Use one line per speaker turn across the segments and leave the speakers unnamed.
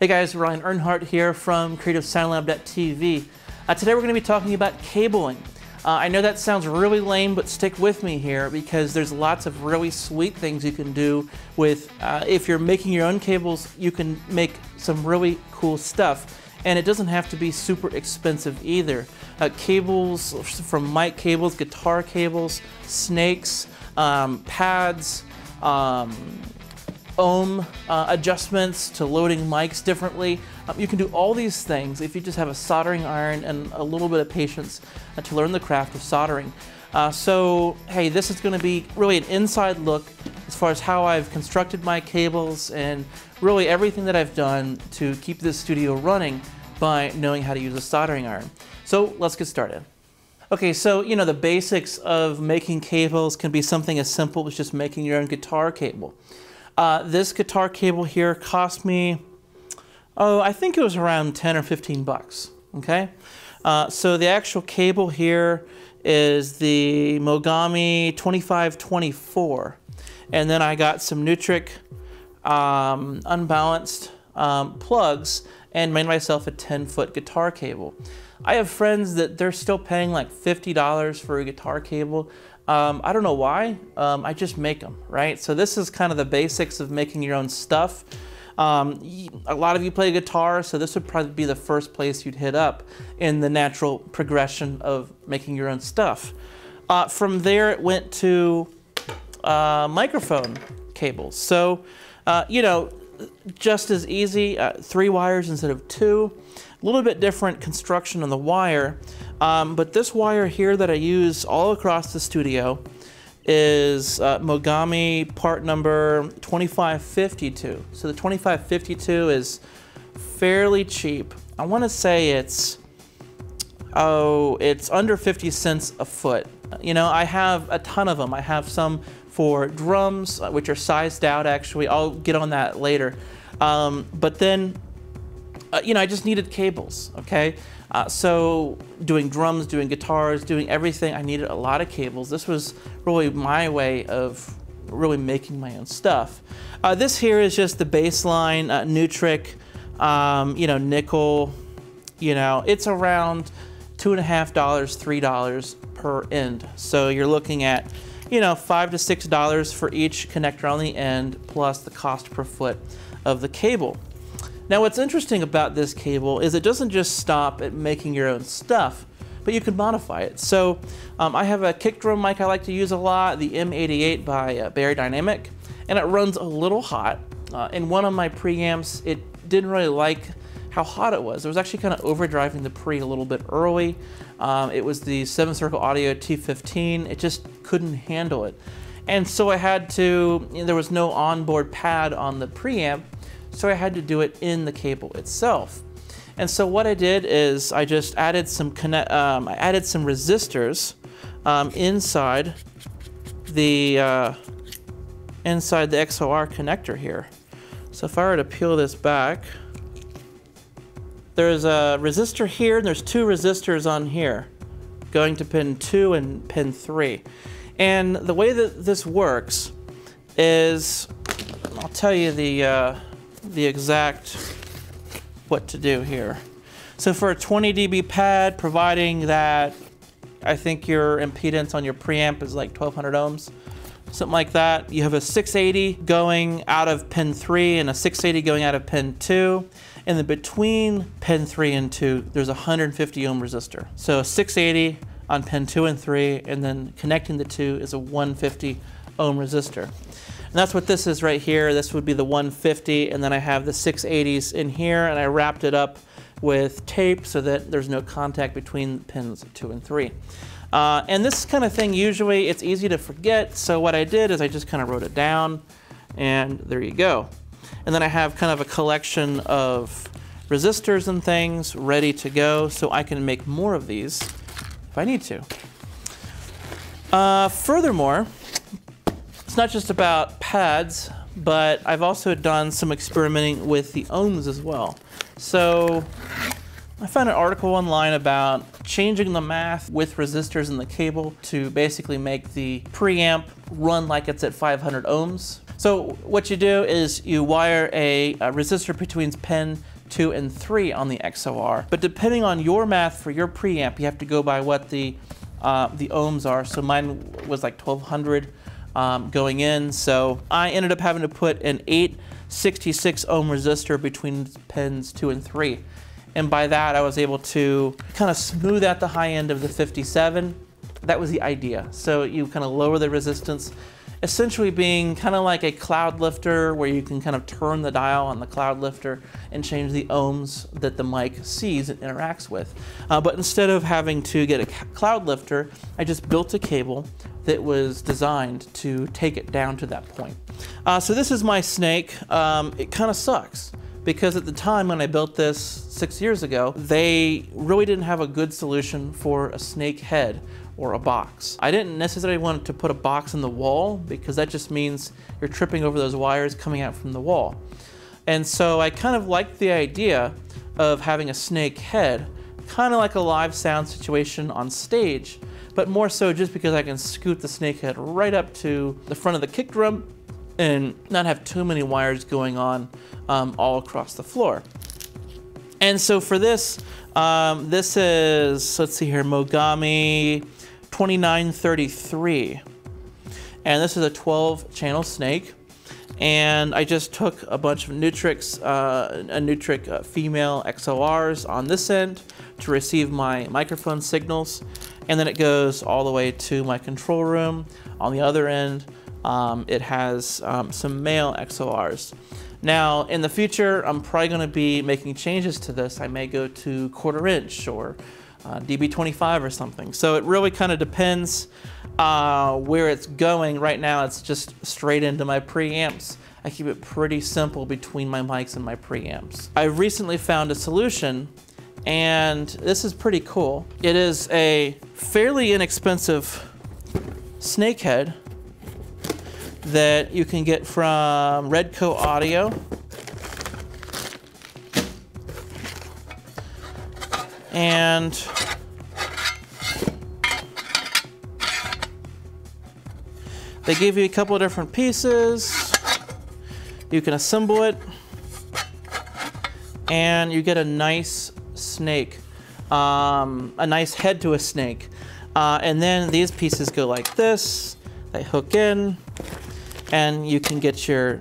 Hey guys, Ryan Earnhardt here from CreativeSoundLab.tv. Today we're going to be talking about cabling. I know that sounds really lame, but stick with me here because there's lots of really sweet things you can do with, if you're making your own cables, you can make some really cool stuff. And it doesn't have to be super expensive either. Cables from mic cables, guitar cables, snakes, pads, ohm adjustments to loading mics differently. You can do all these things if you just have a soldering iron and a little bit of patience to learn the craft of soldering. So, hey, this is going to be really an inside look as far as how I've constructed my cables and really everything that I've done to keep this studio running by knowing how to use a soldering iron. So let's get started. Okay, so you know the basics of making cables can be something as simple as just making your own guitar cable. This guitar cable here cost me, I think it was around 10 or 15 bucks, okay? So the actual cable here is the Mogami 2524. And then I got some Nutric unbalanced plugs and made myself a 10-foot guitar cable. I have friends that they're still paying like $50 for a guitar cable. I don't know why, I just make them, right? So this is kind of the basics of making your own stuff. A lot of you play guitar, so this would probably be the first place you'd hit up in the natural progression of making your own stuff. From there, it went to microphone cables. So, you know, just as easy, 3 wires instead of 2. A little bit different construction on the wire, but this wire here that I use all across the studio is Mogami part number 2552. So the 2552 is fairly cheap. I want to say it's under 50 cents a foot. You know, I have a ton of them. I have some for drums, which are sized out actually. I'll get on that later. But then, you know, I just needed cables, okay? So doing drums, doing guitars, doing everything, I needed a lot of cables. This was really my way of really making my own stuff. This here is just the baseline Nutric, you know, nickel. You know, it's around $2.50, $3 per end. So you're looking at, you know, $5 to $6 for each connector on the end, plus the cost per foot of the cable. Now what's interesting about this cable is it doesn't just stop at making your own stuff, but you can modify it. So I have a kick drum mic I like to use a lot, the M88 by Barry Dynamic, and it runs a little hot. In one of my preamps, it didn't really like how hot it was. It was actually kind of overdriving the pre a little bit early. It was the 7-Circle Audio T15. It just couldn't handle it. And so I had to, you know, there was no onboard pad on the preamp, so I had to do it in the cable itself. And so what I did is I just added some resistors inside the XLR connector here. So if I were to peel this back, there's a resistor here, and there's 2 resistors on here, going to pin 2 and pin 3. And the way that this works is, I'll tell you the exact what to do here. So for a 20 dB pad, providing that I think your impedance on your preamp is like 1200 ohms, something like that. You have a 680 going out of pin 3 and a 680 going out of pin 2. And then between pin 3 and 2, there's a 150 ohm resistor. So 680 on pin 2 and 3, and then connecting the 2 is a 150 ohm resistor. And that's what this is right here. This would be the 150, and then I have the 680s in here, and I wrapped it up with tape so that there's no contact between pins 2 and 3. And this kind of thing, usually it's easy to forget, so what I did is I just kind of wrote it down, and there you go. And then I have kind of a collection of resistors and things ready to go, so I can make more of these if I need to. Furthermore, it's not just about pads, but I've also done some experimenting with the ohms as well. So I found an article online about changing the math with resistors in the cable to basically make the preamp run like it's at 500 ohms. So what you do is you wire a resistor between pin 2 and 3 on the XOR. But depending on your math for your preamp, you have to go by what the ohms are. So mine was like 1200 going in. So I ended up having to put an 866 ohm resistor between pins 2 and 3. And by that, I was able to kind of smooth out the high end of the 57. That was the idea. So you kind of lower the resistance, essentially being kind of like a cloud lifter where you can kind of turn the dial on the cloud lifter and change the ohms that the mic sees and interacts with. But instead of having to get a cloud lifter, I just built a cable that was designed to take it down to that point. So this is my snake. It kind of sucks, because at the time when I built this 6 years ago, they really didn't have a good solution for a snake head or a box. I didn't necessarily want to put a box in the wall, because that just means you're tripping over those wires coming out from the wall. And so I kind of liked the idea of having a snake head, kind of like a live sound situation on stage, but more so just because I can scoot the snake head right up to the front of the kick drum and not have too many wires going on all across the floor. And so for this, this is, let's see here, Mogami 2933. And this is a 12-channel snake. And I just took a bunch of Nutrix, female XORs on this end to receive my microphone signals. And then it goes all the way to my control room. On the other end, it has some male XORs. Now, in the future, I'm probably going to be making changes to this. I may go to 1/4 inch or dB25 or something. So it really kind of depends where it's going. Right now, it's just straight into my preamps. I keep it pretty simple between my mics and my preamps. I recently found a solution, and this is pretty cool. It is a fairly inexpensive snake head that you can get from Redco Audio. And they give you a couple of different pieces. You can assemble it, and you get a nice snake, a nice head to a snake. And then these pieces go like this. They hook in, and you can get your,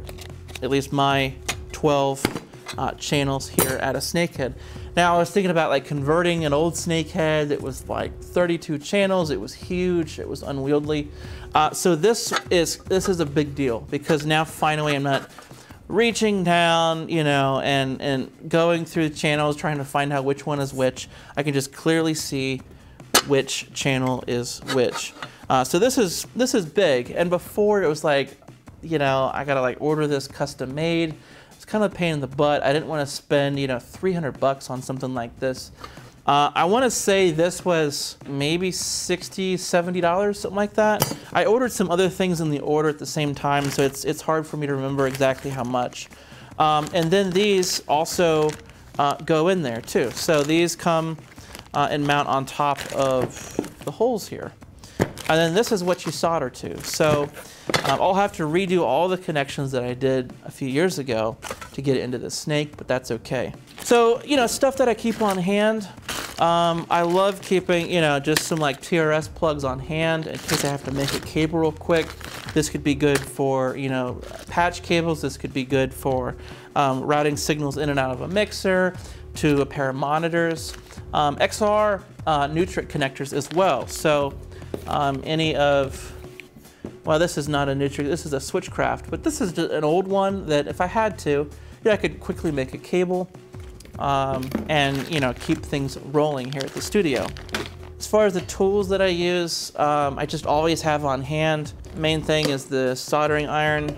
at least my 12 channels here at a snakehead. Now I was thinking about like converting an old snakehead that was like 32 channels. It was huge. It was unwieldy. So this is a big deal, because now finally I'm not reaching down, you know, and going through the channels trying to find out which one is which. I can just clearly see which channel is which. So this is big. And before it was like, you know, I gotta like order this custom made. It's kind of a pain in the butt. I didn't want to spend, you know, 300 bucks on something like this. I want to say this was maybe $60, $70, something like that. I ordered some other things in the order at the same time, so it's hard for me to remember exactly how much. And then these also go in there too. So these come and mount on top of the holes here. And then this is what you solder to. So I'll have to redo all the connections that I did a few years ago to get it into the snake, but that's okay. So, you know, stuff that I keep on hand. I love keeping, you know, just some like TRS plugs on hand in case I have to make a cable real quick. This could be good for, you know, patch cables. This could be good for routing signals in and out of a mixer, to a pair of monitors. XR Nutrix connectors as well. So any of, well, this is not a Nutrix, this is a Switchcraft, but this is just an old one that if I had to, yeah, I could quickly make a cable and, you know, keep things rolling here at the studio. As far as the tools that I use, I just always have on hand. Main thing is the soldering iron.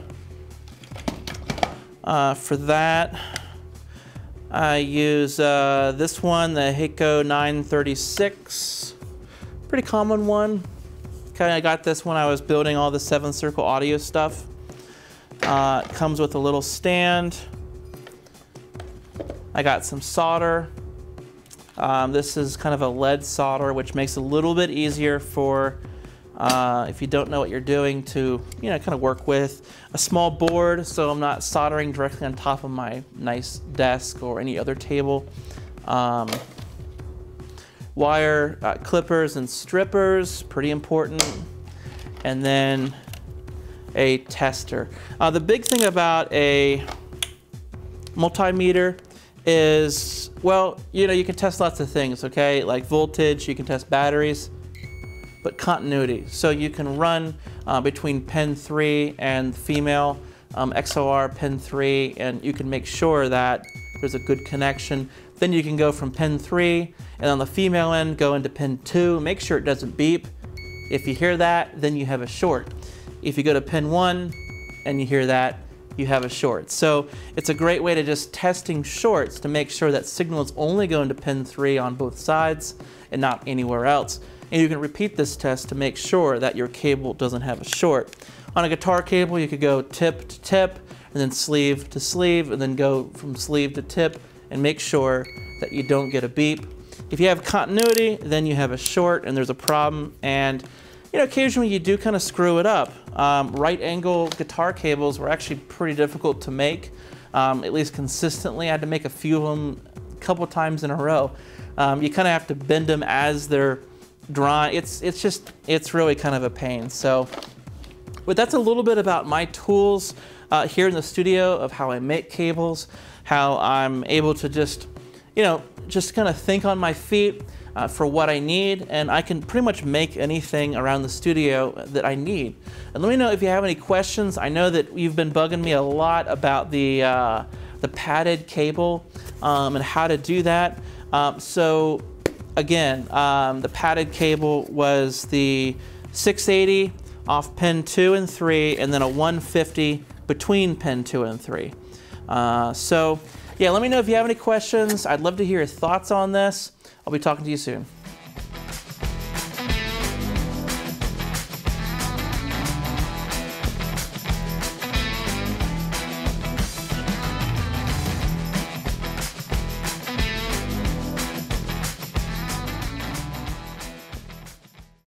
For that, I use this one, the Heiko 936. Pretty common one. Kind of got this when I was building all the 7-circle audio stuff. It comes with a little stand. I got some solder. This is kind of a lead solder, which makes it a little bit easier for if you don't know what you're doing, to kind of work with a small board so I'm not soldering directly on top of my nice desk or any other table. Wire clippers and strippers, pretty important. And then a tester. The big thing about a multimeter is, well, you can test lots of things, okay? Like voltage, you can test batteries, but continuity. So you can run between pin 3 and female XOR pin 3, and you can make sure that there's a good connection. Then you can go from pin 3, and on the female end, go into pin 2. Make sure it doesn't beep. If you hear that, then you have a short. If you go to pin 1 and you hear that, you have a short. So it's a great way to just testing shorts to make sure that signal is only going to pin 3 on both sides and not anywhere else. And you can repeat this test to make sure that your cable doesn't have a short. On a guitar cable, you could go tip to tip, and then sleeve to sleeve, and then go from sleeve to tip, and make sure that you don't get a beep. If you have continuity, then you have a short and there's a problem, and occasionally you do kind of screw it up. Right angle guitar cables were actually pretty difficult to make, at least consistently. I had to make a few of them a couple times in a row. You kind of have to bend them as they're drawing. It's really kind of a pain. So, but that's a little bit about my tools here in the studio, of how I make cables, how I'm able to just kind of think on my feet for what I need, and I can pretty much make anything around the studio that I need. And let me know if you have any questions. I know that you've been bugging me a lot about the padded cable and how to do that. So again, the padded cable was the 680 off pin 2 and 3, and then a 150 between pin 2 and 3. So yeah, let me know if you have any questions. I'd love to hear your thoughts on this. I'll be talking to you soon.